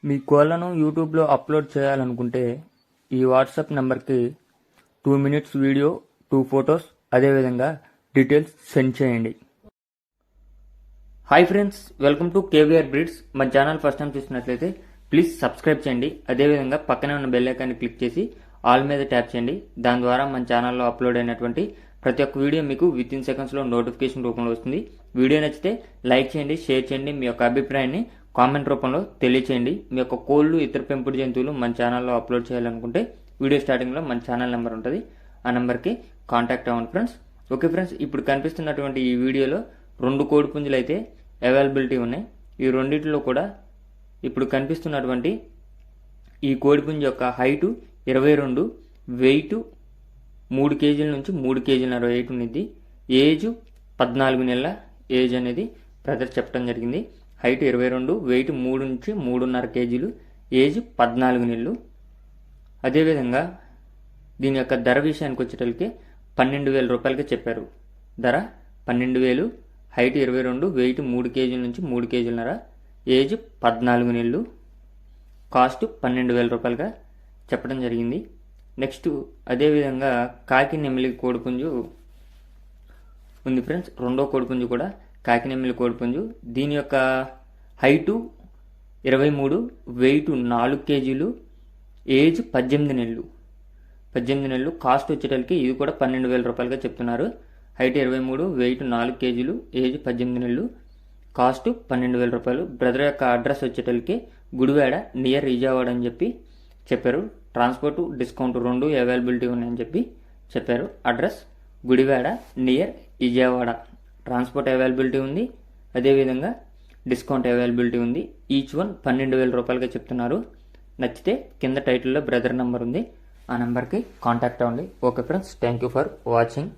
మీ కోళ్లను యూట్యూబ్లో అప్లోడ్ చేయాలనుకుంటే ఈ వాట్సాప్ నెంబర్కి 2 minutes వీడియో, 2 photos, అదేవిధంగా డీటెయిల్స్ సెండ్ చేయండి. Hi friends, welcome to KVR breeds. మన ఛానల్ ఫస్ట్ టైం చూసినట్లయితే ప్లీజ్ సబ్స్క్రైబ్ చేయండి. అదేవిధంగా పక్కనే ఉన్న బెల్ ఐకాన్ని క్లిక్ చేసి ఆల్ మీద ట్యాప్ చేయండి. దాని ద్వారా మన ఛానల్లో అప్లోడ్ అయినటువంటి ప్రతి ఒక్క వీడియో మీకు విత్ ఇన్ సెకండ్స్లో నోటిఫికేషన్ రూపంలో వస్తుంది. వీడియో నచ్చితే లైక్ చేయండి, షేర్ చేయండి. మీ యొక్క అభిప్రాయాన్ని కామెంట్ రూపంలో తెలియచేయండి. మీ యొక్క కోళ్ళు, ఇతర పెంపుడు జంతువులు మన ఛానల్లో అప్లోడ్ చేయాలనుకుంటే వీడియో స్టార్టింగ్లో మన ఛానల్ నెంబర్ ఉంటుంది. ఆ నెంబర్కి కాంటాక్ట్ అవ్వండి ఫ్రెండ్స్. ఓకే ఫ్రెండ్స్, ఇప్పుడు కనిపిస్తున్నటువంటి ఈ వీడియోలో 2 కోడి పుంజులు అయితే అవైలబిలిటీ ఉన్నాయి. ఈ రెండింటిలో కూడా ఇప్పుడు కనిపిస్తున్నటువంటి ఈ కోడిపుంజు యొక్క హైటు 22, వెయిట్ 3 kg నుంచి 3 kg వెయిట్ ఉన్నది. ఏజ్ 14 నెలల ఏజ్ అనేది బ్రదర్ చెప్పడం జరిగింది. హైట్ 22, వెయిట్ 3 నుంచి 3.5 kg, ఏజ్ 14 నెలలు. అదేవిధంగా దీని యొక్క ధర విషయానికి వచ్చేటప్పటికి 12,000 రూపాయలకి చెప్పారు. ధర 12,000, హైట్ 22, వెయిట్ 3 kg నుంచి 3 kg, ఏజ్ 14 నెలలు, కాస్ట్ 12,000 రూపాయలుగా చెప్పడం జరిగింది. నెక్స్ట్ అదేవిధంగా కాకి నెమిలి కోడిపుంజు ఉంది ఫ్రెండ్స్. రెండో కోడిపుంజు కూడా కాకి నెమిలి కోడిపుంజు. దీని యొక్క హైటు 23, వెయిట్ 4 kg, ఏజ్ 18 నెలలు. 18 నెలలు, కాస్ట్ వచ్చేటప్పటికి ఇది కూడా 12,000 రూపాయలుగా చెప్తున్నారు. హైట్ 23, వెయిట్ 4 kg, ఏజ్ 18 నెలలు, కాస్ట్ 12,000 రూపాయలు. బ్రదర్ యొక్క అడ్రస్ వచ్చేటప్పటికి గుడివాడ నియర్ విజయవాడ అని చెప్పారు. ట్రాన్స్పోర్ట్, డిస్కౌంట్ 2 అవైలబిలిటీ ఉన్నాయని చెప్పారు. Address Gudivada near Vijayawada. Transport availability ఉంది, అదేవిధంగా డిస్కౌంట్ అవైలబిలిటీ ఉంది. ఈచ్ వన్ 12,000 రూపాయలుగా చెప్తున్నారు. నచ్చితే కింద టైటిల్లో బ్రదర్ నెంబర్ ఉంది, ఆ నెంబర్కి కాంటాక్ట్ అవ్వండి. Okay friends, thank you for watching.